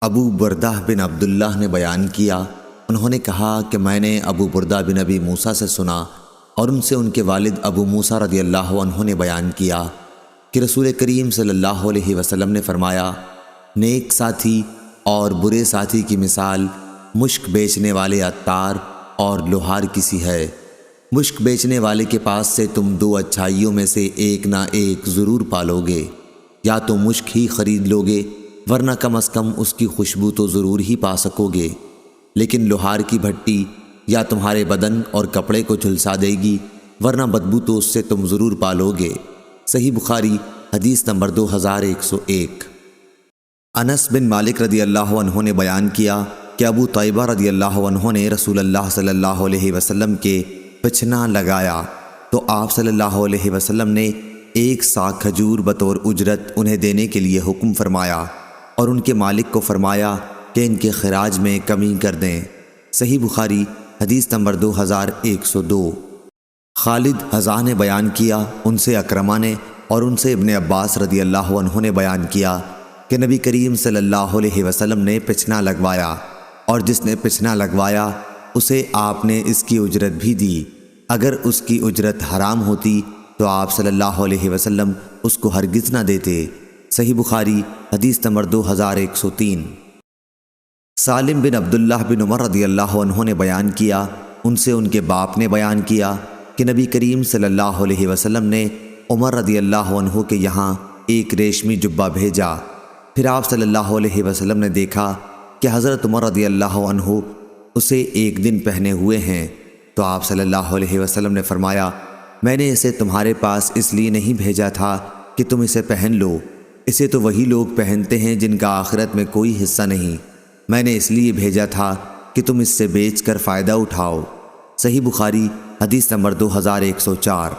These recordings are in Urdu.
ابو بردہ بن عبداللہ نے بیان کیا، انہوں نے کہا کہ میں نے ابو بردہ بن ابی موسیٰ سے سنا اور ان سے ان کے والد ابو موسیٰ رضی اللہ عنہ نے بیان کیا کہ رسول کریم صلی اللہ علیہ وسلم نے فرمایا، نیک ساتھی اور برے ساتھی کی مثال مشک بیچنے والے عطار اور لوہار کی سی ہے۔ مشک بیچنے والے کے پاس سے تم دو اچھائیوں میں سے ایک نہ ایک ضرور پالو گے، یا تو مشک ہی خرید لو گے ورنہ کم از کم اس کی خوشبو تو ضرور ہی پا سکو گے، لیکن لوہار کی بھٹی یا تمہارے بدن اور کپڑے کو جھلسا دے گی ورنہ بدبو تو اس سے تم ضرور پالو گے۔ صحیح بخاری حدیث نمبر 2101۔ انس بن مالک رضی اللہ عنہ نے بیان کیا کہ ابو طیبہ رضی اللہ عنہ نے رسول اللہ صلی اللہ علیہ وسلم کے پچھنا لگایا تو آپ صلی اللہ علیہ وسلم نے ایک ساگ کھجور بطور اجرت انہیں دینے کے لیے حکم فرمایا اور ان کے مالک کو فرمایا کہ ان کے خراج میں کمی کر دیں۔ صحیح بخاری حدیث نمبر 2102۔ خالد حذا نے بیان کیا، ان سے اکرمہ نے اور ان سے ابن عباس رضی اللہ عنہ نے بیان کیا کہ نبی کریم صلی اللہ علیہ وسلم نے پچھنا لگوایا، اور جس نے پچھنا لگوایا اسے آپ نے اس کی اجرت بھی دی۔ اگر اس کی اجرت حرام ہوتی تو آپ صلی اللہ علیہ وسلم اس کو ہرگز نہ دیتے۔ صحیح بخاری حدیث نمبر 2103۔ سالم بن عبداللہ بن عمر رضی اللہ عنہ نے بیان کیا، ان سے ان کے باپ نے بیان کیا کہ نبی کریم صلی اللہ علیہ وسلم نے عمر رضی اللہ عنہ کے یہاں ایک ریشمی جبہ بھیجا۔ پھر آپ صلی اللہ علیہ وسلم نے دیکھا کہ حضرت عمر رضی اللہ عنہ اسے ایک دن پہنے ہوئے ہیں، تو آپ صلی اللہ علیہ وسلم نے فرمایا، میں نے اسے تمہارے پاس اس لیے نہیں بھیجا تھا کہ تم اسے پہن لو، اسے تو وہی لوگ پہنتے ہیں جن کا آخرت میں کوئی حصہ نہیں، میں نے اس لیے بھیجا تھا کہ تم اس سے بیچ کر فائدہ اٹھاؤ۔ صحیح بخاری حدیث نمبر 2104۔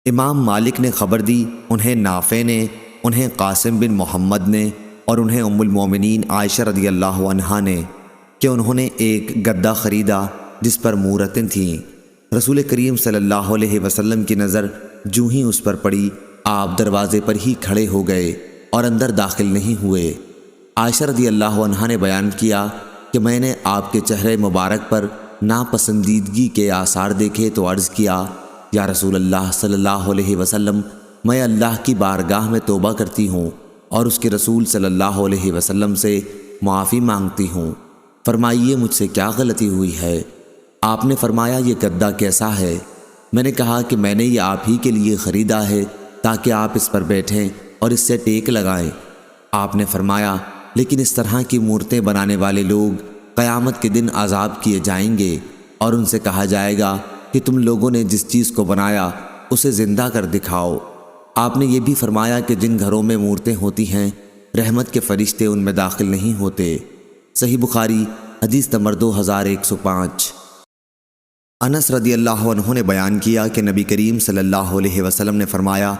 امام مالک نے خبر دی، انہیں نافع نے، انہیں قاسم بن محمد نے اور انہیں ام المومنین عائشہ رضی اللہ عنہا نے کہ انہوں نے ایک گدا خریدا جس پر مورتیں تھیں۔ رسول کریم صلی اللہ علیہ وسلم کی نظر جوں ہی اس پر پڑی، آپ دروازے پر ہی کھڑے ہو گئے اور اندر داخل نہیں ہوئے۔ عائشہ رضی اللہ عنہا نے بیان کیا کہ میں نے آپ کے چہرے مبارک پر ناپسندیدگی کے آثار دیکھے تو عرض کیا، یا رسول اللہ صلی اللہ علیہ وسلم، میں اللہ کی بارگاہ میں توبہ کرتی ہوں اور اس کے رسول صلی اللہ علیہ وسلم سے معافی مانگتی ہوں، فرمائیے مجھ سے کیا غلطی ہوئی ہے؟ آپ نے فرمایا، یہ گدا کیسا ہے؟ میں نے کہا کہ میں نے یہ آپ ہی کے لیے خریدا ہے تاکہ آپ اس پر بیٹھیں اور اس سے ٹیک لگائیں۔ آپ نے فرمایا، لیکن اس طرح کی مورتیں بنانے والے لوگ قیامت کے دن عذاب کیے جائیں گے اور ان سے کہا جائے گا کہ تم لوگوں نے جس چیز کو بنایا اسے زندہ کر دکھاؤ۔ آپ نے یہ بھی فرمایا کہ جن گھروں میں مورتیں ہوتی ہیں رحمت کے فرشتے ان میں داخل نہیں ہوتے۔ صحیح بخاری حدیث نمبر 2105۔ انس رضی اللہ عنہ نے بیان کیا کہ نبی کریم صلی اللہ علیہ وسلم نے فرمایا،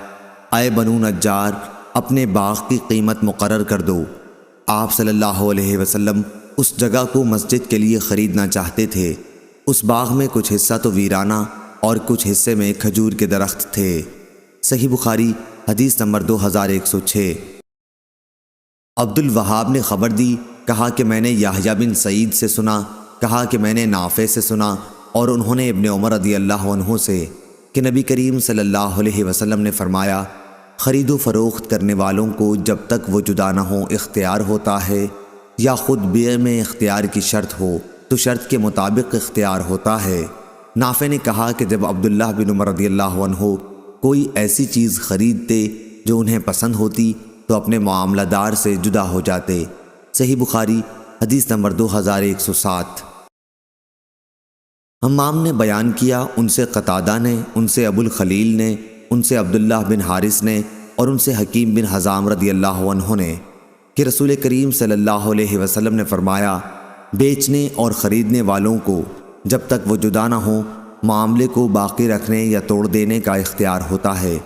اے بنو نجار، اپنے باغ کی قیمت مقرر کر دو۔ آپ صلی اللہ علیہ وسلم اس جگہ کو مسجد کے لیے خریدنا چاہتے تھے۔ اس باغ میں کچھ حصہ تو ویرانہ اور کچھ حصے میں کھجور کے درخت تھے۔ صحیح بخاری حدیث نمبر 2106۔ عبد الوہاب نے خبر دی، کہا کہ میں نے یحییٰ بن سعید سے سنا، کہا کہ میں نے نافع سے سنا اور انہوں نے ابن عمر رضی اللہ عنہ سے کہ نبی کریم صلی اللہ علیہ وسلم نے فرمایا، خرید و فروخت کرنے والوں کو جب تک وہ جدا نہ ہوں اختیار ہوتا ہے، یا خود بیع میں اختیار کی شرط ہو تو شرط کے مطابق اختیار ہوتا ہے۔ نافع نے کہا کہ جب عبداللہ بن عمر رضی اللہ عنہ کوئی ایسی چیز خریدتے جو انہیں پسند ہوتی تو اپنے معاملہ دار سے جدا ہو جاتے۔ صحیح بخاری حدیث نمبر 2107۔ حمام نے بیان کیا، ان سے قتادہ نے، ان سے ابو الخلیل نے، ان سے عبداللہ بن حارث نے اور ان سے حکیم بن حزام رضی اللہ عنہ نے کہ رسول کریم صلی اللہ علیہ وسلم نے فرمایا، بیچنے اور خریدنے والوں کو جب تک وہ جدا نہ ہوں معاملے کو باقی رکھنے یا توڑ دینے کا اختیار ہوتا ہے۔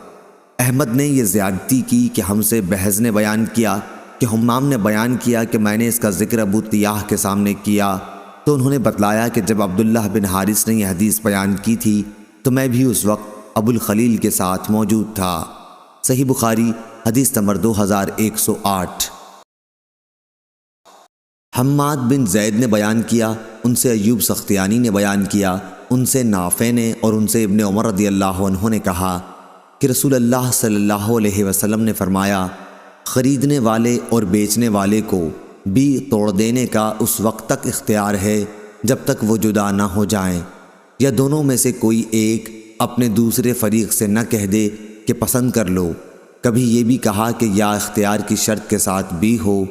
احمد نے یہ زیادتی کی کہ ہم سے بحث نے بیان کیا کہ حمام نے بیان کیا کہ میں نے اس کا ذکر ابو طیاح کے سامنے کیا تو انہوں نے بتلایا کہ جب عبداللہ بن حارث نے یہ حدیث بیان کی تھی تو میں بھی اس وقت ابو الخلیل کے ساتھ موجود تھا۔ صحیح بخاری حدیث نمبر 2108۔ حماد بن زید نے بیان کیا، ان سے ایوب سختیانی نے بیان کیا، ان سے نافع نے اور ان سے ابن عمر رضی اللہ عنہ نے کہا کہ رسول اللہ صلی اللہ علیہ وسلم نے فرمایا، خریدنے والے اور بیچنے والے کو بھی توڑ دینے کا اس وقت تک اختیار ہے جب تک وہ جدا نہ ہو جائیں، یا دونوں میں سے کوئی ایک اپنے دوسرے فریق سے نہ کہہ دے کہ پسند کر لو۔ کبھی یہ بھی کہا کہ یا اختیار کی شرط کے ساتھ بھی ہو۔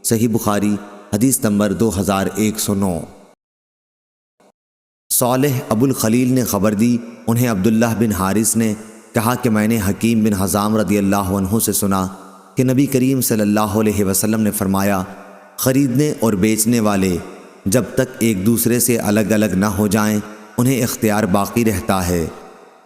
صحیح بخاری حدیث نمبر 2109۔ صالح ابو الخلیل نے خبر دی، انہیں عبداللہ بن حارث نے کہا کہ میں نے حکیم بن حزام رضی اللہ عنہ سے سنا کہ نبی کریم صلی اللہ علیہ وسلم نے فرمایا، خریدنے اور بیچنے والے جب تک ایک دوسرے سے الگ الگ نہ ہو جائیں انہیں اختیار باقی رہتا ہے۔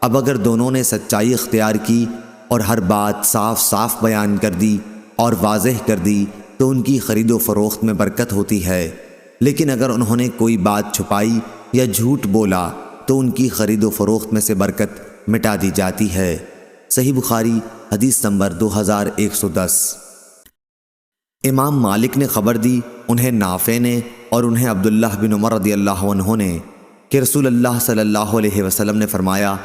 اب اگر دونوں نے سچائی اختیار کی اور ہر بات صاف صاف بیان کر دی اور واضح کر دی تو ان کی خرید و فروخت میں برکت ہوتی ہے، لیکن اگر انہوں نے کوئی بات چھپائی یا جھوٹ بولا تو ان کی خرید و فروخت میں سے برکت مٹا دی جاتی ہے۔ صحیح بخاری حدیث نمبر 2110۔ امام مالک نے خبر دی، انہیں نافع نے اور انہیں عبداللہ بن عمر رضی اللہ عنہ نے کہ رسول اللہ صلی اللہ علیہ وسلم نے فرمایا،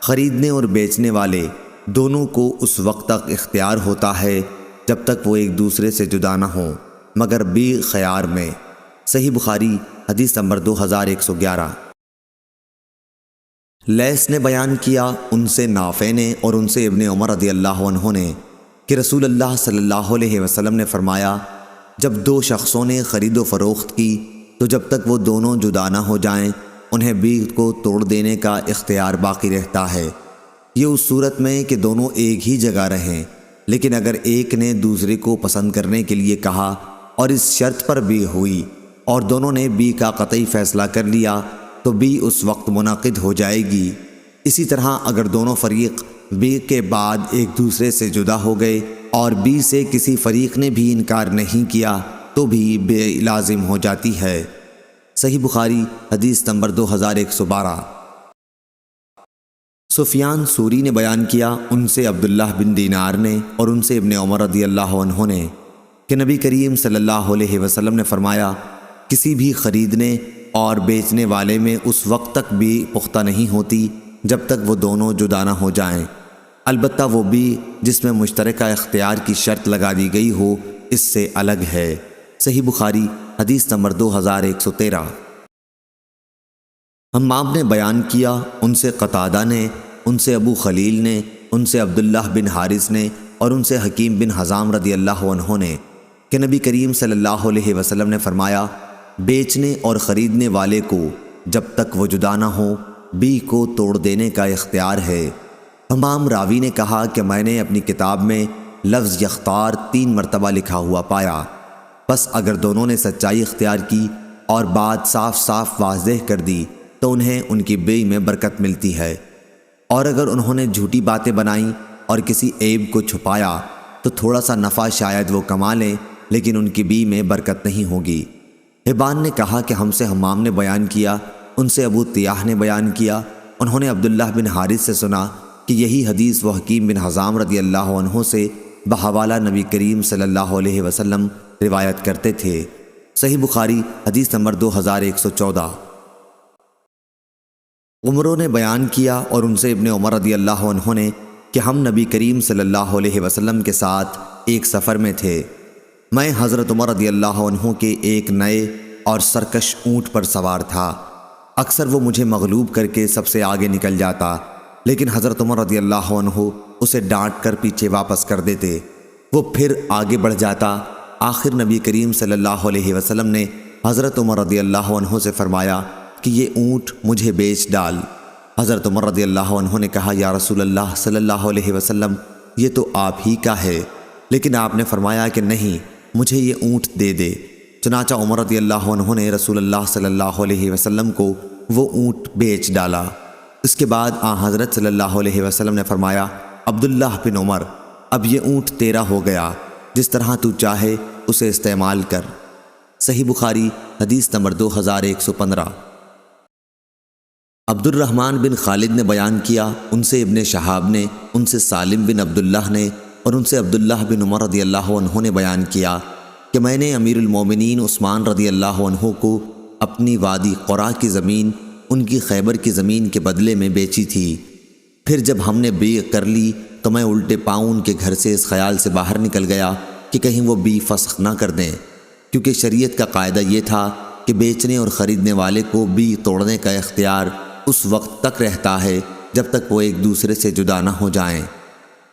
خریدنے اور بیچنے والے دونوں کو اس وقت تک اختیار ہوتا ہے جب تک وہ ایک دوسرے سے جدا نہ ہوں مگر بیع خیار میں۔ صحیح بخاری حدیث نمبر 2111۔ لیث نے بیان کیا، ان سے نافع نے اور ان سے ابن عمر رضی اللہ عنہ نے کہ رسول اللہ صلی اللہ علیہ وسلم نے فرمایا، جب دو شخصوں نے خرید و فروخت کی تو جب تک وہ دونوں جدا نہ ہو جائیں انہیں بیع کو توڑ دینے کا اختیار باقی رہتا ہے، یہ اس صورت میں کہ دونوں ایک ہی جگہ رہیں، لیکن اگر ایک نے دوسرے کو پسند کرنے کے لیے کہا اور اس شرط پر بیع ہوئی اور دونوں نے بیع کا قطعی فیصلہ کر لیا تو بیع اس وقت منعقد ہو جائے گی۔ اسی طرح اگر دونوں فریق بیع کے بعد ایک دوسرے سے جدا ہو گئے اور بیع سے کسی فریق نے بھی انکار نہیں کیا تو بھی بیع لازم ہو جاتی ہے۔ صحیح بخاری حدیث نمبر 2112۔ سفیان ثوری نے بیان کیا، ان سے عبداللہ بن دینار نے اور ان سے ابن عمر رضی اللہ عنہ نے کہ نبی کریم صلی اللہ علیہ وسلم نے فرمایا، کسی بھی خریدنے اور بیچنے والے میں اس وقت تک بھی پختہ نہیں ہوتی جب تک وہ دونوں جدا نہ ہو جائیں، البتہ وہ بھی جس میں مشترکہ اختیار کی شرط لگا دی گئی ہو اس سے الگ ہے۔ صحیح بخاری حدیث نمبر 2113۔ حمام نے بیان کیا، ان سے قتادہ نے، ان سے ابو خلیل نے، ان سے عبداللہ بن حارث نے اور ان سے حکیم بن حزام رضی اللہ عنہ نے کہ نبی کریم صلی اللہ علیہ وسلم نے فرمایا، بیچنے اور خریدنے والے کو جب تک وہ جدا نہ ہو بیع کو توڑ دینے کا اختیار ہے۔ حمام راوی نے کہا کہ میں نے اپنی کتاب میں لفظ یختار 3 مرتبہ لکھا ہوا پایا، بس اگر دونوں نے سچائی اختیار کی اور بات صاف صاف واضح کر دی تو انہیں ان کی بیع میں برکت ملتی ہے، اور اگر انہوں نے جھوٹی باتیں بنائیں اور کسی عیب کو چھپایا تو تھوڑا سا نفع شاید وہ کما لیں لیکن ان کی بیع میں برکت نہیں ہوگی۔ حبان نے کہا کہ ہم سے حمام نے بیان کیا، ان سے ابو طیاح نے بیان کیا، انہوں نے عبداللہ بن حارث سے سنا کہ یہی حدیث وہ حکیم بن حزام رضی اللہ عنہ سے بحوالہ نبی کریم صلی اللہ علیہ وسلم روایت کرتے تھے۔ صحیح بخاری حدیث نمبر 2114۔ عمروں نے بیان کیا اور ان سے ابن عمر رضی اللہ عنہ نے کہ ہم نبی کریم صلی اللہ علیہ وسلم کے ساتھ ایک سفر میں تھے، میں حضرت عمر رضی اللہ عنہ کے ایک نئے اور سرکش اونٹ پر سوار تھا، اکثر وہ مجھے مغلوب کر کے سب سے آگے نکل جاتا، لیکن حضرت عمر رضی اللہ عنہ اسے ڈانٹ کر پیچھے واپس کر دیتے، وہ پھر آگے بڑھ جاتا۔ آخر نبی کریم صلی اللہ علیہ وسلم نے حضرت عمر رضی اللہ عنہ سے فرمایا کہ یہ اونٹ مجھے بیچ ڈال۔ حضرت عمر رضی اللہ عنہ نے کہا، یا رسول اللہ صلی اللہ علیہ وسلم، یہ تو آپ ہی کا ہے، لیکن آپ نے فرمایا کہ نہیں، مجھے یہ اونٹ دے دے۔ چنانچہ عمر رضی اللہ عنہ نے رسول اللہ صلی اللہ علیہ وسلم کو وہ اونٹ بیچ ڈالا۔ اس کے بعد حضرت صلی اللہ علیہ وسلم نے فرمایا، عبداللہ بن عمر، اب یہ اونٹ تیرا ہو گیا، جس طرح تو چاہے اسے استعمال کر۔ صحیح بخاری حدیث نمبر 2115۔ عبد الرحمن بن خالد نے بیان کیا، ان سے ابن شہاب نے، ان سے سالم بن عبداللہ نے اور ان سے عبداللہ بن عمر رضی اللہ عنہ نے بیان کیا کہ میں نے امیر المومنین عثمان رضی اللہ عنہ کو اپنی وادی قرا کی زمین ان کی خیبر کی زمین کے بدلے میں بیچی تھی۔ پھر جب ہم نے بیع کر لی تو میں الٹے پاؤں ان کے گھر سے اس خیال سے باہر نکل گیا کہ کہیں وہ بیع فسخ نہ کر دیں، کیونکہ شریعت کا قاعدہ یہ تھا کہ بیچنے اور خریدنے والے کو بیع توڑنے کا اختیار اس وقت تک رہتا ہے جب تک وہ ایک دوسرے سے جدا نہ ہو جائیں۔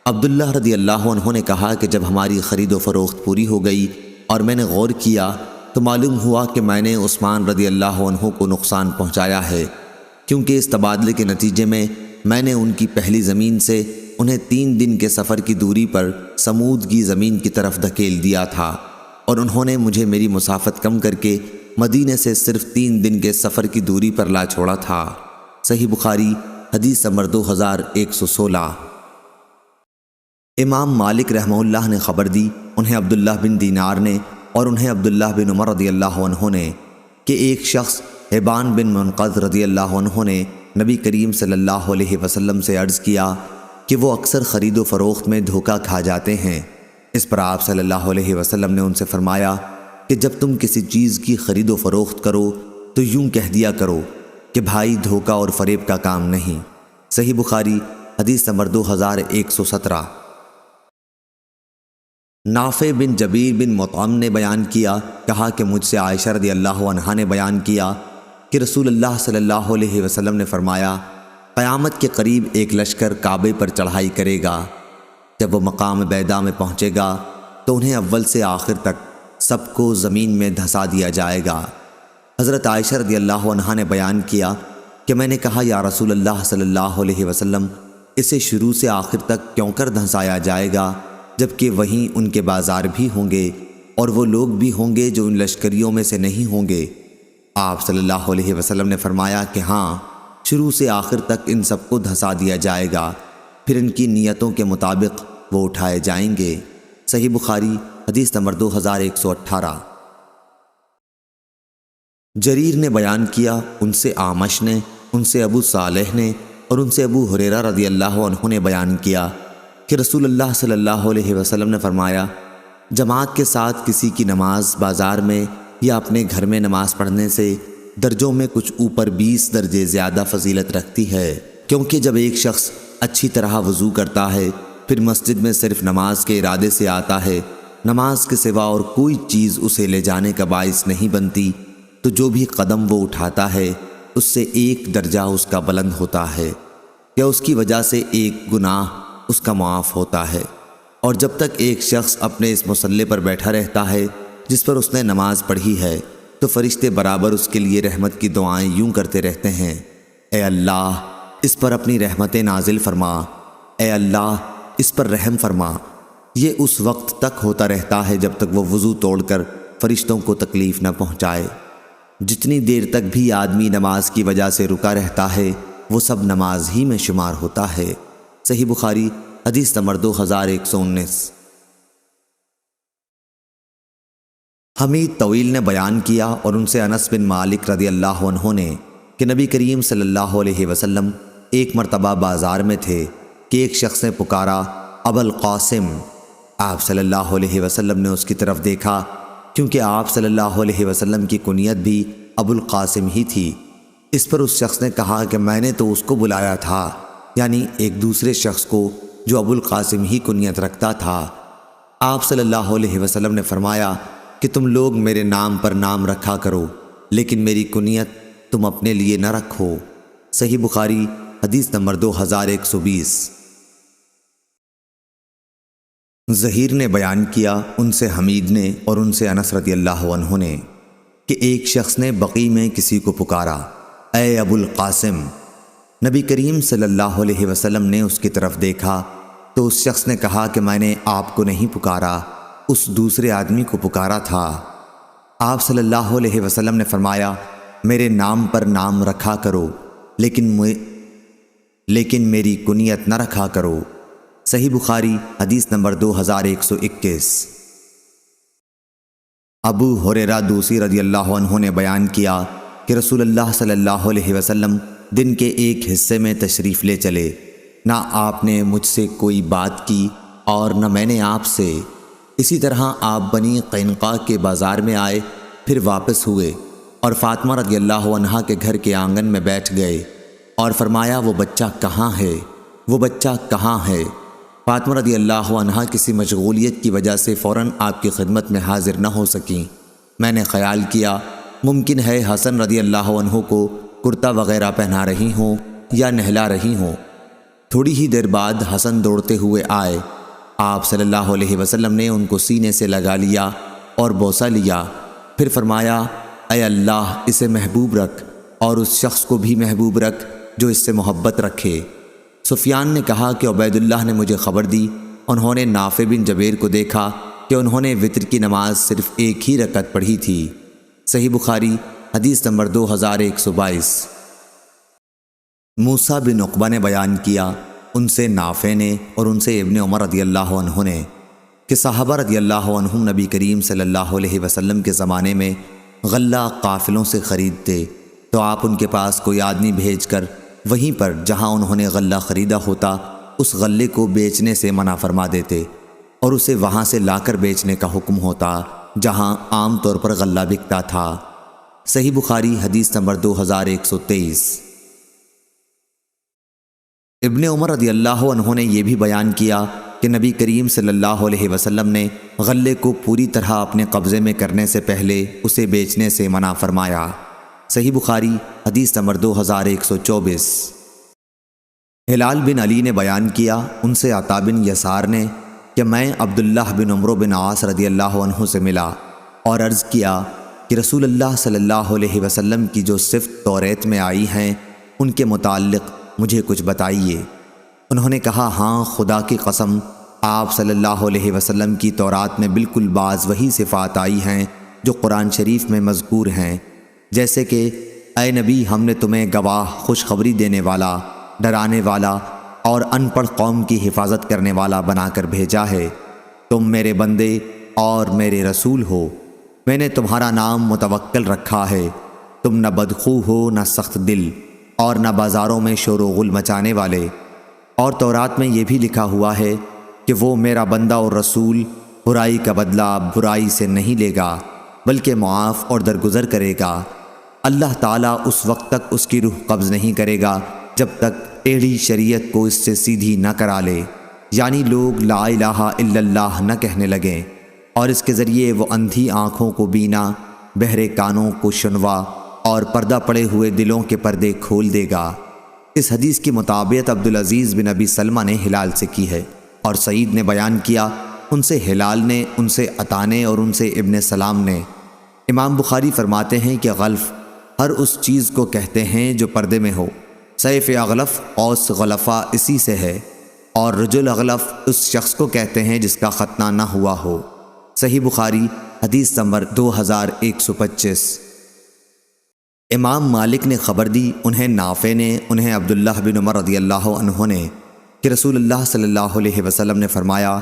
عبداللہ رضی اللہ عنہ نے کہا کہ جب ہماری خرید و فروخت پوری ہو گئی اور میں نے غور کیا تو معلوم ہوا کہ میں نے عثمان رضی اللہ عنہ کو نقصان پہنچایا ہے، کیونکہ اس تبادلے کے نتیجے میں نے ان کی پہلی زمین سے انہیں 3 دن کے سفر کی دوری پر سمودگی زمین کی طرف دھکیل دیا تھا، اور انہوں نے مجھے میری مسافت کم کر کے مدینے سے صرف 3 دن کے سفر کی دوری پر لا چھوڑا تھا۔ صحیح بخاری حدیث نمبر 2116۔ امام مالک رحمہ اللہ نے خبر دی، انہیں عبداللہ بن دینار نے اور انہیں عبداللہ بن عمر رضی اللہ عنہ نے، کہ ایک شخص حبان بن منقذ رضی اللہ عنہ نے نبی کریم صلی اللہ علیہ وسلم سے عرض کیا کہ وہ اکثر خرید و فروخت میں دھوکہ کھا جاتے ہیں۔ اس پر آپ صلی اللہ علیہ وسلم نے ان سے فرمایا کہ جب تم کسی چیز کی خرید و فروخت کرو تو یوں کہہ دیا کرو کہ بھائی دھوکہ اور فریب کا کام نہیں۔ صحیح بخاری حدیث نمبر 2117۔ نافع بن جبیر بن مطعم نے بیان کیا، کہا کہ مجھ سے عائشہ رضی اللہ عنہا نے بیان کیا کہ رسول اللہ صلی اللہ علیہ وسلم نے فرمایا، قیامت کے قریب ایک لشکر کعبے پر چڑھائی کرے گا۔ جب وہ مقام بیدا میں پہنچے گا تو انہیں اول سے آخر تک سب کو زمین میں دھسا دیا جائے گا۔ حضرت عائشہ رضی اللہ عنہا نے بیان کیا کہ میں نے کہا، یا رسول اللہ صلی اللہ علیہ وسلم، اسے شروع سے آخر تک کیوں کر دھسایا جائے گا، جبکہ وہیں ان کے بازار بھی ہوں گے اور وہ لوگ بھی ہوں گے جو ان لشکریوں میں سے نہیں ہوں گے؟ آپ صلی اللہ علیہ وسلم نے فرمایا کہ ہاں، شروع سے آخر تک ان سب کو دھسا دیا جائے گا، پھر ان کی نیتوں کے مطابق وہ اٹھائے جائیں گے۔ صحیح بخاری حدیث نمبر 2118۔ جریر نے بیان کیا، ان سے اعمش نے، ان سے ابو صالح نے اور ان سے ابو ہریرہ رضی اللہ عنہ نے بیان کیا کہ رسول اللہ صلی اللہ علیہ وسلم نے فرمایا، جماعت کے ساتھ کسی کی نماز بازار میں یا اپنے گھر میں نماز پڑھنے سے درجوں میں کچھ اوپر 20 درجے زیادہ فضیلت رکھتی ہے، کیونکہ جب ایک شخص اچھی طرح وضو کرتا ہے پھر مسجد میں صرف نماز کے ارادے سے آتا ہے، نماز کے سوا اور کوئی چیز اسے لے جانے کا باعث نہیں بنتی، تو جو بھی قدم وہ اٹھاتا ہے اس سے 1 درجہ اس کا بلند ہوتا ہے، یا اس کی وجہ سے 1 گناہ اس کا معاف ہوتا ہے۔ اور جب تک ایک شخص اپنے اس مصلی پر بیٹھا رہتا ہے جس پر اس نے نماز پڑھی ہے تو فرشتے برابر اس کے لیے رحمت کی دعائیں یوں کرتے رہتے ہیں، اے اللہ اس پر اپنی رحمتیں نازل فرما، اے اللہ اس پر رحم فرما۔ یہ اس وقت تک ہوتا رہتا ہے جب تک وہ وضو توڑ کر فرشتوں کو تکلیف نہ پہنچائے۔ جتنی دیر تک بھی آدمی نماز کی وجہ سے رکا رہتا ہے وہ سب نماز ہی میں شمار ہوتا ہے۔ صحیح بخاری حدیث نمبر 2119۔ حمید طویل نے بیان کیا اور ان سے انس بن مالک رضی اللہ عنہ نے کہ نبی کریم صلی اللہ علیہ وسلم ایک مرتبہ بازار میں تھے کہ ایک شخص نے پکارا، ابو القاسم۔ آپ صلی اللہ علیہ وسلم نے اس کی طرف دیکھا، کیونکہ آپ صلی اللہ علیہ وسلم کی کنیت بھی ابو القاسم ہی تھی۔ اس پر اس شخص نے کہا کہ میں نے تو اس کو بلایا تھا، یعنی ایک دوسرے شخص کو جو ابو القاسم ہی کنیت رکھتا تھا۔ آپ صلی اللہ علیہ وسلم نے فرمایا کہ تم لوگ میرے نام پر نام رکھا کرو، لیکن میری کنیت تم اپنے لیے نہ رکھو۔ صحیح بخاری حدیث نمبر 2120۔ ظہیر نے بیان کیا، ان سے حمید نے اور ان سے انس رضی اللہ عنہ نے کہ ایک شخص نے بقیع میں کسی کو پکارا، اے ابو القاسم۔ نبی کریم صلی اللہ علیہ وسلم نے اس کی طرف دیکھا تو اس شخص نے کہا کہ میں نے آپ کو نہیں پکارا، اس دوسرے آدمی کو پکارا تھا۔ آپ صلی اللہ علیہ وسلم نے فرمایا، میرے نام پر نام رکھا کرو، لیکن میری کنیت نہ رکھا کرو۔ صحیح بخاری حدیث نمبر 2121۔ ابو ہریرہ دوسی رضی اللہ عنہ نے بیان کیا کہ رسول اللہ صلی اللہ علیہ وسلم دن کے ایک حصے میں تشریف لے چلے، نہ آپ نے مجھ سے کوئی بات کی اور نہ میں نے آپ سے۔ اسی طرح آپ بنی قینقاع کے بازار میں آئے، پھر واپس ہوئے اور فاطمہ رضی اللہ عنہا کے گھر کے آنگن میں بیٹھ گئے اور فرمایا وہ بچہ کہاں ہے؟ وہ بچہ کہاں ہے؟ فاطمہ رضی اللہ عنہا کسی مشغولیت کی وجہ سے فوراً آپ کی خدمت میں حاضر نہ ہو سکیں۔ میں نے خیال کیا ممکن ہے حسن رضی اللہ عنہ کو کرتا وغیرہ پہنا رہی ہوں یا نہلا رہی ہوں۔ تھوڑی ہی دیر بعد حسن دوڑتے ہوئے آئے۔ آپ صلی اللہ علیہ وسلم نے ان کو سینے سے لگا لیا اور بوسہ لیا، پھر فرمایا اے اللہ اسے محبوب رکھ اور اس شخص کو بھی محبوب رکھ جو اس سے محبت رکھے۔ سفیان نے کہا کہ عبید اللہ نے مجھے خبر دی، انہوں نے نافع بن جبیر کو دیکھا کہ انہوں نے وتر کی نماز صرف ایک ہی رکعت پڑھی تھی۔ صحیح بخاری حدیث نمبر 2122۔ موسیٰ بن عقبہ نے بیان کیا، ان سے نافع نے اور ان سے ابن عمر رضی اللہ عنہ نے کہ صحابہ رضی اللہ عنہم نبی کریم صلی اللہ علیہ وسلم کے زمانے میں غلہ قافلوں سے خریدتے تو آپ ان کے پاس کوئی آدمی بھیج کر وہیں پر جہاں انہوں نے غلہ خریدا ہوتا اس غلے کو بیچنے سے منع فرما دیتے اور اسے وہاں سے لا کر بیچنے کا حکم ہوتا جہاں عام طور پر غلہ بکتا تھا۔ صحیح بخاری حدیث نمبر 2123۔ ابن عمر رضی اللہ عنہ نے یہ بھی بیان کیا کہ نبی کریم صلی اللہ علیہ وسلم نے غلے کو پوری طرح اپنے قبضے میں کرنے سے پہلے اسے بیچنے سے منع فرمایا۔ صحیح بخاری حدیث نمبر 2124۔ ہلال بن علی نے بیان کیا، ان سے عطا بن یسار نے کہ میں عبداللہ بن عمرو بن عاص رضی اللہ عنہ سے ملا اور عرض کیا کہ رسول اللہ صلی اللہ علیہ وسلم کی جو صفت توریت میں آئی ہیں ان کے متعلق مجھے کچھ بتائیے۔ انہوں نے کہا ہاں خدا کی قسم آپ صلی اللہ علیہ وسلم کی تورات میں بالکل بعض وہی صفات آئی ہیں جو قرآن شریف میں مذکور ہیں، جیسے کہ اے نبی ہم نے تمہیں گواہ، خوشخبری دینے والا، ڈرانے والا اور ان پڑھ قوم کی حفاظت کرنے والا بنا کر بھیجا ہے۔ تم میرے بندے اور میرے رسول ہو، میں نے تمہارا نام متوکل رکھا ہے، تم نہ بدخو ہو نہ سخت دل اور نہ بازاروں میں شور و غل مچانے والے۔ اور تورات میں یہ بھی لکھا ہوا ہے کہ وہ میرا بندہ اور رسول برائی کا بدلہ برائی سے نہیں لے گا بلکہ معاف اور درگزر کرے گا۔ اللہ تعالیٰ اس وقت تک اس کی روح قبض نہیں کرے گا جب تک ٹیڑھی شریعت کو اس سے سیدھی نہ کرا لے، یعنی لوگ لا الہ الا اللہ نہ کہنے لگیں، اور اس کے ذریعے وہ اندھی آنکھوں کو بینا، بہرے کانوں کو شنوا اور پردہ پڑے ہوئے دلوں کے پردے کھول دے گا۔ اس حدیث کی مطابقت عبدالعزیز بن ابی سلمہ نے ہلال سے کی ہے، اور سعید نے بیان کیا، ان سے ہلال نے، ان سے عطا نے اور ان سے ابن سلام نے۔ امام بخاری فرماتے ہیں کہ غلف ہر اس چیز کو کہتے ہیں جو پردے میں ہو۔ سیف اغلف قوس غلفہ اسی سے ہے، اور رجل اغلف اس شخص کو کہتے ہیں جس کا ختنہ نہ ہوا ہو۔ صحیح بخاری حدیث نمبر 2125۔ امام مالک نے خبر دی، انہیں نافع نے، انہیں عبداللہ بن عمر رضی اللہ عنہ نے کہ رسول اللہ صلی اللہ علیہ وسلم نے فرمایا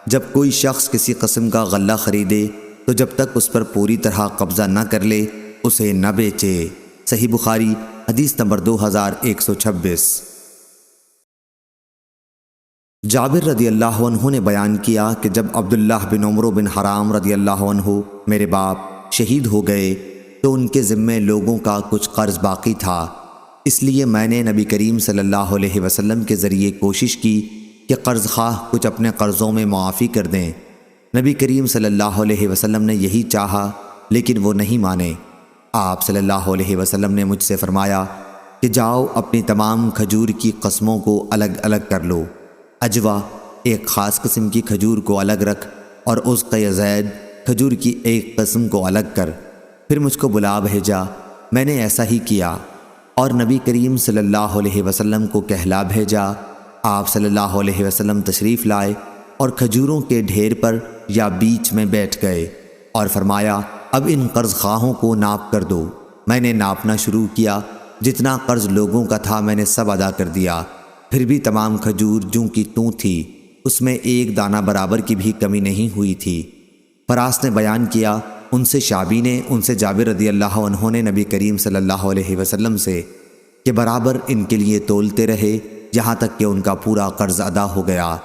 جب کوئی شخص کسی قسم کا غلہ خریدے تو جب تک اس پر پوری طرح قبضہ نہ کر لے اسے نہ بیچے۔ صحیح بخاری حدیث نمبر 2126۔ جابر رضی اللہ عنہ نے بیان کیا کہ جب عبداللہ بن عمرو بن حرام رضی اللہ عنہ میرے باپ شہید ہو گئے تو ان کے ذمے لوگوں کا کچھ قرض باقی تھا، اس لیے میں نے نبی کریم صلی اللہ علیہ وسلم کے ذریعے کوشش کی کہ قرض خواہ کچھ اپنے قرضوں میں معافی کر دیں۔ نبی کریم صلی اللہ علیہ وسلم نے یہی چاہا لیکن وہ نہیں مانے۔ آپ صلی اللہ علیہ وسلم نے مجھ سے فرمایا کہ جاؤ اپنی تمام کھجور کی قسموں کو الگ الگ کر لو، اجوا ایک خاص قسم کی کھجور کو الگ رکھ اور عزق زید کھجور کی ایک قسم کو الگ کر۔ پھر مجھ کو بلا بھیجا، میں نے ایسا ہی کیا اور نبی کریم صلی اللہ علیہ وسلم کو کہلا بھیجا۔ آپ صلی اللہ علیہ وسلم تشریف لائے اور کھجوروں کے ڈھیر پر یا بیچ میں بیٹھ گئے اور فرمایا اب ان قرض خواہوں کو ناپ کر دو۔ میں نے ناپنا شروع کیا، جتنا قرض لوگوں کا تھا میں نے سب ادا کر دیا، پھر بھی تمام کھجور جوں کی توں تھی، اس میں ایک دانہ برابر کی بھی کمی نہیں ہوئی تھی۔ فراس نے بیان کیا، ان سے شعبی نے، ان سے جابر رضی اللہ عنہ نے نبی کریم صلی اللہ علیہ وسلم سے کہ برابر ان کے لیے تولتے رہے یہاں تک کہ ان کا پورا قرض ادا ہو گیا،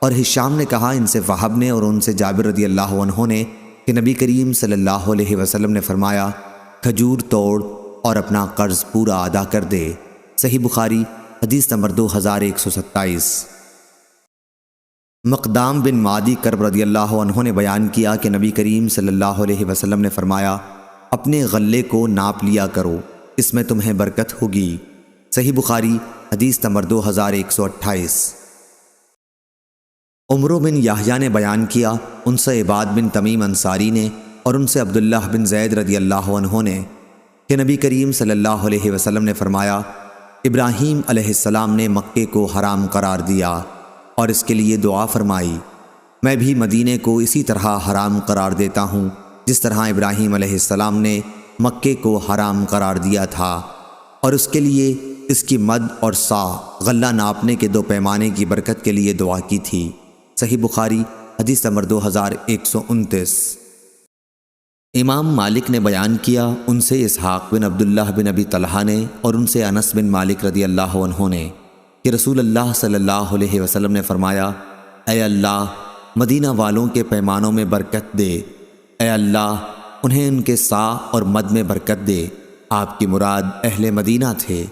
اور ہشام نے کہا ان سے وہب نے اور ان سے جابر رضی اللہ عنہ نے کہ نبی کریم صلی اللہ علیہ وسلم نے فرمایا کھجور توڑ اور اپنا قرض پورا ادا کر دے۔ صحیح بخاری حدیث نمبر 2127۔ مقدام بن معدی کرب رضی اللہ عنہ نے بیان کیا کہ نبی کریم صلی اللہ علیہ وسلم نے فرمایا اپنے غلے کو ناپ لیا کرو، اس میں تمہیں برکت ہوگی۔ صحیح بخاری حدیث نمبر 2128۔ عمرو بن یحییٰ نے بیان کیا ان سے عباد بن تمیم انصاری نے اور ان سے عبداللہ بن زید رضی اللہ عنہ نے کہ نبی کریم صلی اللہ علیہ وسلم نے فرمایا ابراہیم علیہ السلام نے مکے کو حرام قرار دیا اور اس کے لیے دعا فرمائی، میں بھی مدینے کو اسی طرح حرام قرار دیتا ہوں جس طرح ابراہیم علیہ السلام نے مکے کو حرام قرار دیا تھا، اور اس کے لیے اس کی مد اور سا غلہ ناپنے کے 2 پیمانے کی برکت کے لیے دعا کی تھی۔ صحیح بخاری حدیث نمبر 2129۔ امام مالک نے بیان کیا ان سے اسحاق بن عبداللہ بن ابی طلحہ نے اور ان سے انس بن مالک رضی اللہ عنہ نے کہ رسول اللہ صلی اللہ علیہ وسلم نے فرمایا اے اللہ مدینہ والوں کے پیمانوں میں برکت دے، اے اللہ انہیں ان کے سا اور مد میں برکت دے، آپ کی مراد اہل مدینہ تھے۔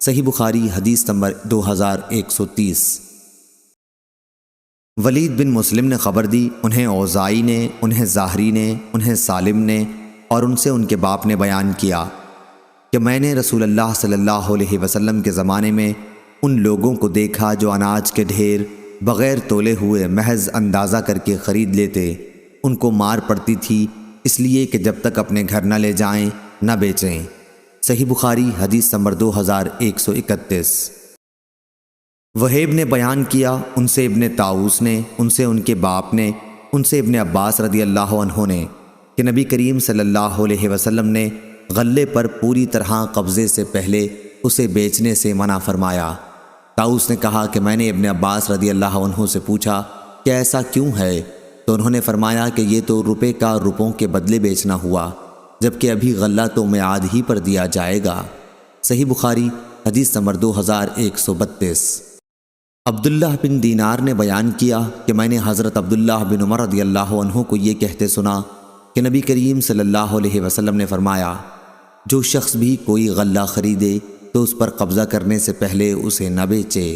صحیح بخاری حدیث نمبر 2130۔ ولید بن مسلم نے خبر دی انہیں اوزائی نے، انہیں ظاہری نے، انہیں سالم نے اور ان سے ان کے باپ نے بیان کیا کہ میں نے رسول اللہ صلی اللہ علیہ وسلم کے زمانے میں ان لوگوں کو دیکھا جو اناج کے ڈھیر بغیر تولے ہوئے محض اندازہ کر کے خرید لیتے، ان کو مار پڑتی تھی اس لیے کہ جب تک اپنے گھر نہ لے جائیں نہ بیچیں۔ صحیح بخاری حدیث نمبر 2131۔ وہیب نے بیان کیا ان سے ابن طاؤس نے، ان سے ان کے باپ نے، ان سے ابن عباس رضی اللہ عنہ نے کہ نبی کریم صلی اللہ علیہ وسلم نے غلے پر پوری طرح قبضے سے پہلے اسے بیچنے سے منع فرمایا۔ طاؤس نے کہا کہ میں نے ابن عباس رضی اللہ عنہ سے پوچھا کہ ایسا کیوں ہے؟ تو انہوں نے فرمایا کہ یہ تو روپے کا روپوں کے بدلے بیچنا ہوا، جبکہ ابھی غلہ تو میعاد ہی پر دیا جائے گا۔ صحیح بخاری حدیث نمبر 2132۔ عبداللہ بن دینار نے بیان کیا کہ میں نے حضرت عبداللہ بن عمر رضی اللہ عنہ کو یہ کہتے سنا کہ نبی کریم صلی اللہ علیہ وسلم نے فرمایا جو شخص بھی کوئی غلہ خریدے تو اس پر قبضہ کرنے سے پہلے اسے نہ بیچے۔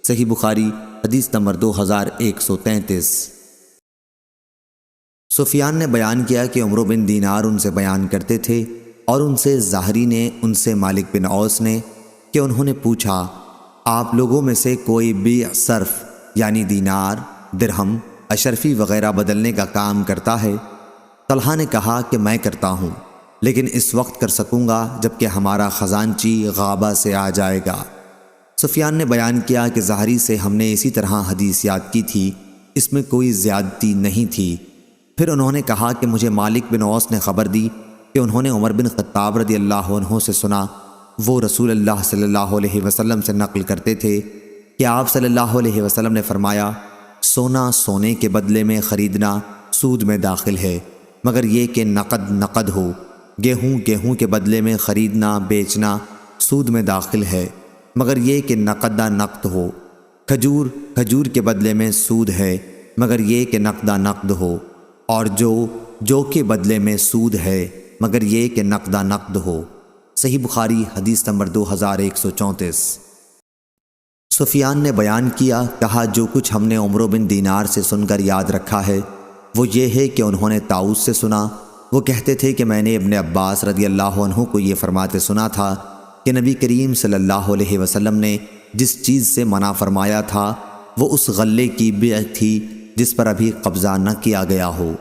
صحیح بخاری حدیث نمبر 2133۔ سفیان نے بیان کیا کہ عمرو بن دینار ان سے بیان کرتے تھے اور ان سے ظاہری نے، ان سے مالک بن اوس نے کہ انہوں نے پوچھا آپ لوگوں میں سے کوئی بیع صرف یعنی دینار، درہم، اشرفی وغیرہ بدلنے کا کام کرتا ہے؟ طلحہ نے کہا کہ میں کرتا ہوں، لیکن اس وقت کر سکوں گا جبکہ ہمارا خزانچی غابہ سے آ جائے گا۔ سفیان نے بیان کیا کہ ظاہری سے ہم نے اسی طرح حدیث یاد کی تھی، اس میں کوئی زیادتی نہیں تھی۔ پھر انہوں نے کہا کہ مجھے مالک بن اوس نے خبر دی کہ انہوں نے عمر بن خطاب رضی اللہ عنہ سے سنا، وہ رسول اللہ صلی اللہ علیہ وسلم سے نقل کرتے تھے کہ آپ صلی اللہ علیہ وسلم نے فرمایا سونا سونے کے بدلے میں خریدنا سود میں داخل ہے مگر یہ کہ نقد نقد ہو، گیہوں گیہوں کے بدلے میں خریدنا بیچنا سود میں داخل ہے مگر یہ کہ نقدہ نقد ہو، کھجور کھجور کے بدلے میں سود ہے مگر یہ کہ نقدہ نقد ہو، اور جو کے بدلے میں سود ہے مگر یہ کہ نقدہ نقد ہو۔ صحیح بخاری حدیث نمبر 2134۔ سفیان نے بیان کیا، کہا جو کچھ ہم نے عمرو بن دینار سے سن کر یاد رکھا ہے وہ یہ ہے کہ انہوں نے طاؤس سے سنا، وہ کہتے تھے کہ میں نے ابن عباس رضی اللہ عنہ کو یہ فرماتے سنا تھا کہ نبی کریم صلی اللہ علیہ وسلم نے جس چیز سے منع فرمایا تھا وہ اس غلے کی بیع تھی جس پر ابھی قبضہ نہ کیا گیا ہو۔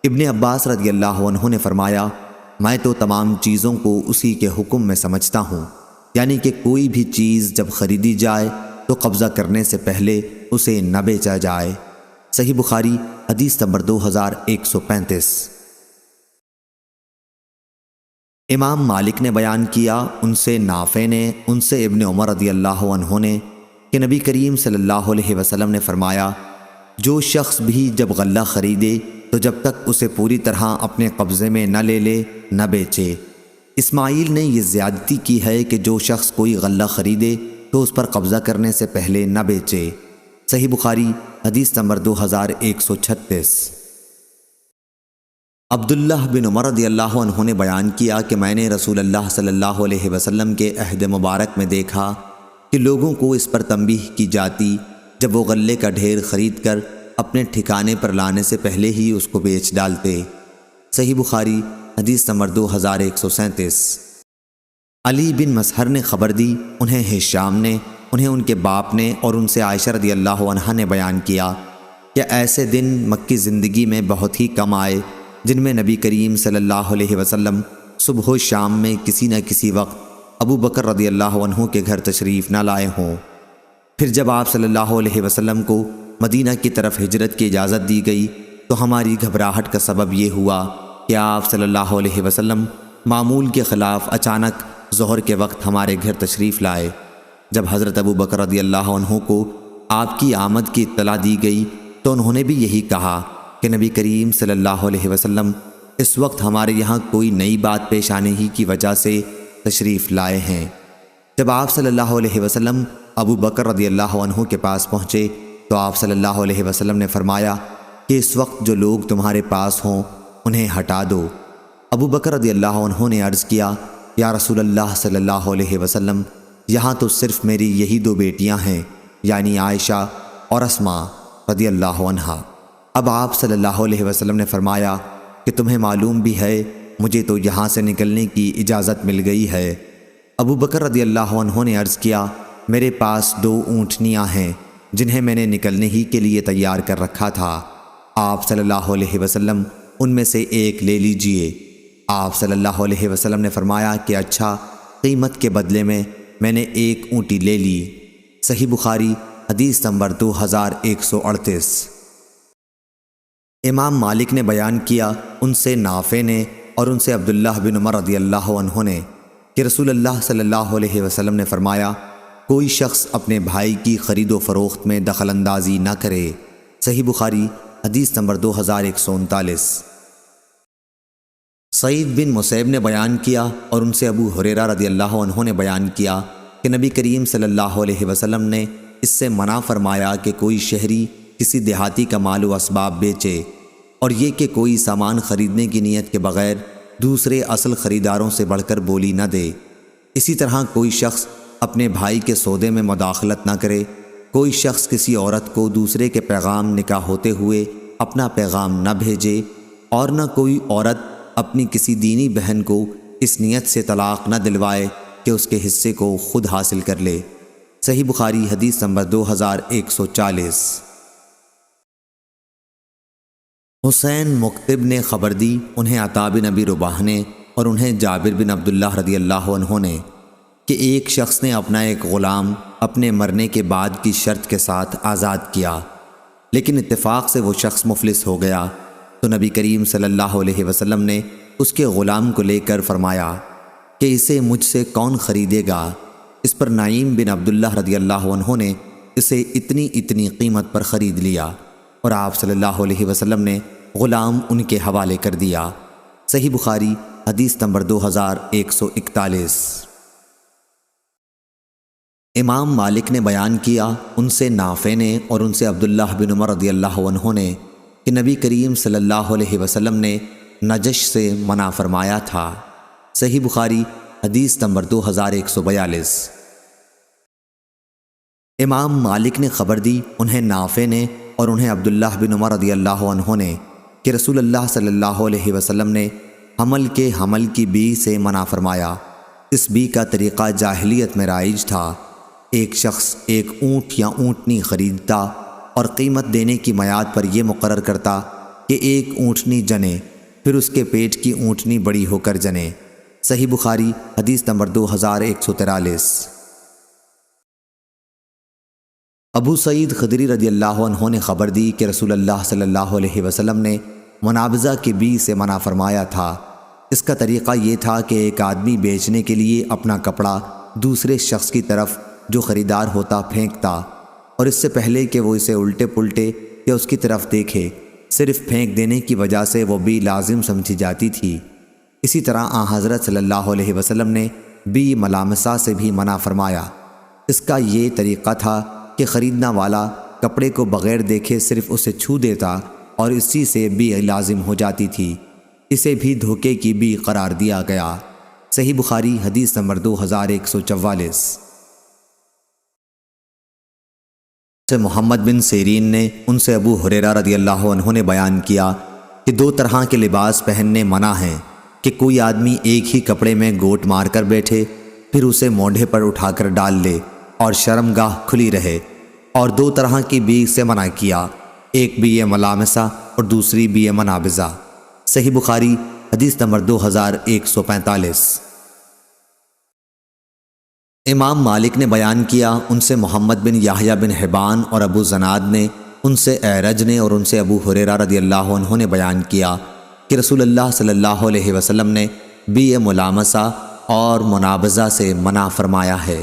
ابن عباس رضی اللہ عنہ نے فرمایا میں تو تمام چیزوں کو اسی کے حکم میں سمجھتا ہوں، یعنی کہ کوئی بھی چیز جب خریدی جائے تو قبضہ کرنے سے پہلے اسے نہ بیچا جائے۔ صحیح بخاری حدیث نمبر 2135۔ امام مالک نے بیان کیا ان سے نافع نے، ان سے ابن عمر رضی اللہ عنہ نے کہ نبی کریم صلی اللہ علیہ وسلم نے فرمایا جو شخص بھی جب غلہ خریدے تو جب تک اسے پوری طرح اپنے قبضے میں نہ لے لے نہ بیچے۔ اسماعیل نے یہ زیادتی کی ہے کہ جو شخص کوئی غلہ خریدے تو اس پر قبضہ کرنے سے پہلے نہ بیچے۔ صحیح بخاری حدیث نمبر 2136۔ عبداللہ بن عمر رضی اللہ عنہ نے بیان کیا کہ میں نے رسول اللہ صلی اللہ علیہ وسلم کے عہد مبارک میں دیکھا کہ لوگوں کو اس پر تنبیہ کی جاتی جب وہ غلے کا ڈھیر خرید کر اپنے ٹھکانے پر لانے سے پہلے ہی اس کو بیچ ڈالتے۔ صحیح بخاری حدیث نمبر 2137۔ علی بن مسہر نے خبر دی، انہیں ہشام نے، انہیں ان کے باپ نے اور ان سے عائشہ رضی اللہ عنہا نے بیان کیا کہ ایسے دن مکی زندگی میں بہت ہی کم آئے جن میں نبی کریم صلی اللہ علیہ وسلم صبح و شام میں کسی نہ کسی وقت ابو بکر رضی اللہ عنہ کے گھر تشریف نہ لائے ہوں۔ پھر جب آپ صلی اللہ علیہ وسلم کو مدینہ کی طرف ہجرت کی اجازت دی گئی تو ہماری گھبراہٹ کا سبب یہ ہوا کہ آپ صلی اللہ علیہ وسلم معمول کے خلاف اچانک ظہر کے وقت ہمارے گھر تشریف لائے۔ جب حضرت ابو بکر رضی اللہ عنہ کو آپ کی آمد کی اطلاع دی گئی تو انہوں نے بھی یہی کہا کہ نبی کریم صلی اللہ علیہ وسلم اس وقت ہمارے یہاں کوئی نئی بات پیش آنے ہی کی وجہ سے تشریف لائے ہیں۔ جب آپ صلی اللہ علیہ وسلم ابو بکر رضی اللہ عنہ کے پاس پہنچے تو آپ صلی اللہ علیہ وسلم نے فرمایا کہ اس وقت جو لوگ تمہارے پاس ہوں انہیں ہٹا دو۔ ابو بکر رضی اللہ عنہ نے عرض کیا، یا رسول اللہ صلی اللہ علیہ وسلم، یہاں تو صرف میری یہی دو بیٹیاں ہیں، یعنی عائشہ اور اسماء رضی اللہ عنہا۔ اب آپ صلی اللہ علیہ وسلم نے فرمایا کہ تمہیں معلوم بھی ہے مجھے تو یہاں سے نکلنے کی اجازت مل گئی ہے۔ ابو بکر رضی اللہ عنہ نے عرض کیا، میرے پاس 2 اونٹنیاں ہیں جنہیں میں نے نکلنے ہی کے لیے تیار کر رکھا تھا۔ آپ صلی اللہ علیہ وسلم ان میں سے ایک لے لیجئے۔ آپ صلی اللہ علیہ وسلم نے فرمایا کہ اچھا، قیمت کے بدلے میں نے 1 اونٹی لے لی۔ صحیح بخاری حدیث نمبر 2138۔ امام مالک نے بیان کیا، ان سے نافع نے اور ان سے عبداللہ بن عمر رضی اللہ عنہ نے کہ رسول اللہ صلی اللہ علیہ وسلم نے فرمایا، کوئی شخص اپنے بھائی کی خرید و فروخت میں دخل اندازی نہ کرے۔ صحیح بخاری حدیث نمبر 2139۔ سعید بن مسیب نے بیان کیا اور ان سے ابو ہریرہ رضی اللہ عنہ نے بیان کیا کہ نبی کریم صلی اللہ علیہ وسلم نے اس سے منع فرمایا کہ کوئی شہری کسی دیہاتی کا مال و اسباب بیچے، اور یہ کہ کوئی سامان خریدنے کی نیت کے بغیر دوسرے اصل خریداروں سے بڑھ کر بولی نہ دے۔ اسی طرح کوئی شخص اپنے بھائی کے سودے میں مداخلت نہ کرے۔ کوئی شخص کسی عورت کو دوسرے کے پیغام نکاح ہوتے ہوئے اپنا پیغام نہ بھیجے، اور نہ کوئی عورت اپنی کسی دینی بہن کو اس نیت سے طلاق نہ دلوائے کہ اس کے حصے کو خود حاصل کر لے۔ صحیح بخاری حدیث نمبر 2140۔ حسین مکتب نے خبر دی، انہیں عطا بن ابی رباح نے اور انہیں جابر بن عبداللہ رضی اللہ عنہ نے کہ ایک شخص نے اپنا ایک غلام اپنے مرنے کے بعد کی شرط کے ساتھ آزاد کیا، لیکن اتفاق سے وہ شخص مفلس ہو گیا تو نبی کریم صلی اللہ علیہ وسلم نے اس کے غلام کو لے کر فرمایا کہ اسے مجھ سے کون خریدے گا۔ اس پر نعیم بن عبداللہ رضی اللہ عنہ نے اسے اتنی قیمت پر خرید لیا، اور آپ صلی اللہ علیہ وسلم نے غلام ان کے حوالے کر دیا۔ صحیح بخاری حدیث نمبر 2141۔ امام مالک نے بیان کیا، ان سے نافع نے اور ان سے عبداللہ بن عمر رضی اللہ عنہ نے کہ نبی کریم صلی اللہ علیہ وسلم نے نجش سے منع فرمایا تھا۔ صحیح بخاری حدیث نمبر 2142۔ امام مالک نے خبر دی، انہیں نافع نے اور انہیں عبداللہ بن عمر رضی اللہ عنہ نے کہ رسول اللہ صلی اللہ علیہ وسلم نے حمل کی بی سے منع فرمایا۔ اس بی کا طریقہ جاہلیت میں رائج تھا۔ ایک شخص ایک اونٹ یا اونٹنی خریدتا اور قیمت دینے کی میعاد پر یہ مقرر کرتا کہ ایک اونٹنی جنے، پھر اس کے پیٹ کی اونٹنی بڑی ہو کر جنے۔ صحیح بخاری حدیث نمبر 2143۔ ابو سعید خدری رضی اللہ عنہ نے خبر دی کہ رسول اللہ صلی اللہ علیہ وسلم نے منابضہ کے بی سے منع فرمایا تھا۔ اس کا طریقہ یہ تھا کہ ایک آدمی بیچنے کے لیے اپنا کپڑا دوسرے شخص کی طرف جو خریدار ہوتا پھینکتا، اور اس سے پہلے کہ وہ اسے الٹے پلٹے یا اس کی طرف دیکھے، صرف پھینک دینے کی وجہ سے وہ بی لازم سمجھی جاتی تھی۔ اسی طرح آن حضرت صلی اللہ علیہ وسلم نے بی ملامسہ سے بھی منع فرمایا۔ اس کا یہ طریقہ تھا کہ خریدنا والا کپڑے کو بغیر دیکھے صرف اسے چھو دیتا اور اسی سے بی لازم ہو جاتی تھی، اسے بھی دھوکے کی بی قرار دیا گیا۔ صحیح بخاری حدیث نمبر 2144۔ سے محمد بن سیرین نے ان سے ابو ہریرہ رضی اللہ عنہ نے بیان کیا کہ دو طرح کے لباس پہننے منع ہیں، کہ کوئی آدمی ایک ہی کپڑے میں گوٹ مار کر بیٹھے، پھر اسے موڈھے پر اٹھا کر ڈال لے اور شرمگاہ کھلی رہے، اور دو طرح کی بی سے منع کیا، ایک بی ملامسہ اور دوسری بی منابذہ۔ صحیح بخاری حدیث نمبر 2145۔ امام مالک نے بیان کیا ان سے محمد بن یحییٰ بن حبان اور ابو زناد نے ان سے اعرج نے اور ان سے ابو ہریرہ رضی اللہ عنہ نے بیان کیا کہ رسول اللہ صلی اللہ علیہ وسلم نے بی ملامسہ اور منابذہ سے منع فرمایا ہے۔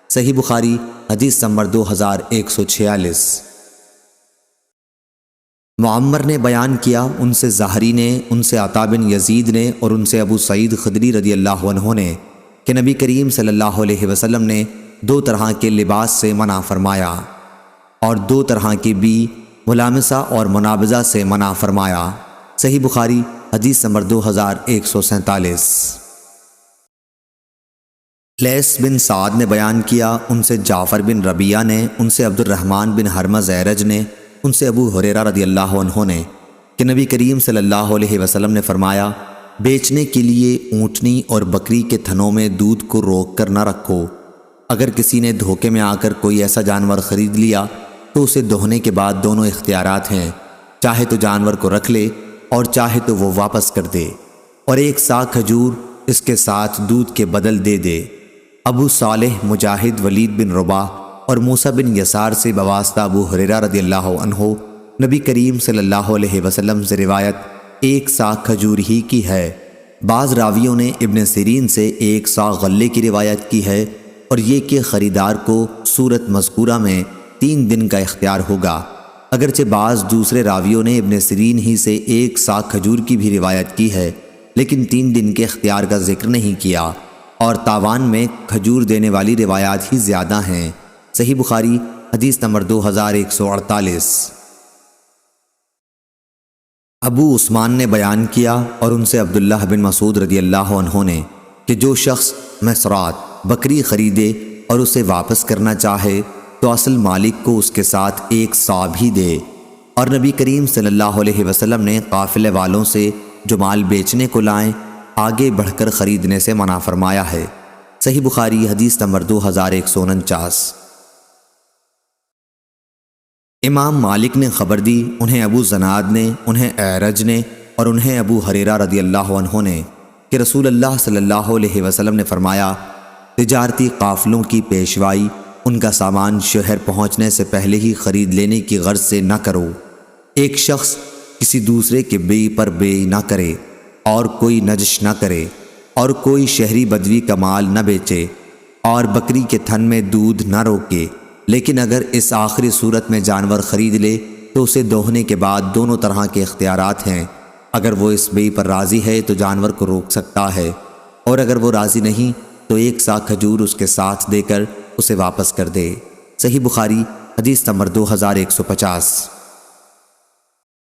صحیح بخاری حدیث نمبر 2146۔ معمر نے بیان کیا ان سے زہری نے ان سے عطا بن یزید نے اور ان سے ابو سعید خدری رضی اللہ عنہ نے کہ نبی کریم صلی اللہ علیہ وسلم نے دو طرح کے لباس سے منع فرمایا اور دو طرح کی بی ملامسہ اور منابذہ سے منع فرمایا۔ صحیح بخاری حدیث نمبر 2147۔ لیث بن سعد نے بیان کیا ان سے جعفر بن ربیعہ نے ان سے عبد الرحمن بن حرمز اعرج نے ان سے ابو ہریرہ رضی اللہ عنہ نے کہ نبی کریم صلی اللہ علیہ وسلم نے فرمایا، بیچنے کے لیے اونٹنی اور بکری کے تھنوں میں دودھ کو روک کر نہ رکھو۔ اگر کسی نے دھوکے میں آ کر کوئی ایسا جانور خرید لیا تو اسے دوہنے کے بعد دونوں اختیارات ہیں، چاہے تو جانور کو رکھ لے اور چاہے تو وہ واپس کر دے، اور ایک سا کھجور اس کے ساتھ دودھ کے بدل دے دے۔ ابو صالح مجاہد ولید بن رباح اور موسیٰ بن یسار سے بواسطہ ابو ہریرہ رضی اللہ عنہ نبی کریم صلی اللہ علیہ وسلم سے روایت ایک سا کھجور ہی کی ہے۔ بعض راویوں نے ابن سیرین سے ایک سا غلے کی روایت کی ہے، اور یہ کہ خریدار کو صورت مذکورہ میں 3 دن کا اختیار ہوگا۔ اگرچہ بعض دوسرے راویوں نے ابن سیرین ہی سے ایک سا کھجور کی بھی روایت کی ہے، لیکن 3 دن کے اختیار کا ذکر نہیں کیا، اور تاوان میں کھجور دینے والی روایات ہی زیادہ ہیں۔ صحیح بخاری حدیث نمبر 2148۔ ابو عثمان نے بیان کیا اور ان سے عبداللہ بن مسعود رضی اللہ عنہ نے کہ جو شخص مسرات بکری خریدے اور اسے واپس کرنا چاہے تو اصل مالک کو اس کے ساتھ ایک سا بھی دے، اور نبی کریم صلی اللہ علیہ وسلم نے قافلے والوں سے جو مال بیچنے کو لائیں آگے بڑھ کر خریدنے سے منع فرمایا ہے۔ صحیح بخاری حدیث نمبر 2149۔ امام مالک نے خبر دی انہیں ابو زناد نے، انہیں اعرج نے اور انہیں ابو ہریرہ رضی اللہ عنہ نے کہ رسول اللہ صلی اللہ علیہ وسلم نے فرمایا، تجارتی قافلوں کی پیشوائی ان کا سامان شہر پہنچنے سے پہلے ہی خرید لینے کی غرض سے نہ کرو۔ ایک شخص کسی دوسرے کے بے پر بے نہ کرے، اور کوئی نجش نہ کرے، اور کوئی شہری بدوی کا مال نہ بیچے، اور بکری کے تھن میں دودھ نہ روکے، لیکن اگر اس آخری صورت میں جانور خرید لے تو اسے دوہنے کے بعد دونوں طرح کے اختیارات ہیں۔ اگر وہ اس بیع پر راضی ہے تو جانور کو روک سکتا ہے، اور اگر وہ راضی نہیں تو ایک سا کھجور اس کے ساتھ دے کر اسے واپس کر دے۔ صحیح بخاری حدیث نمبر 2150۔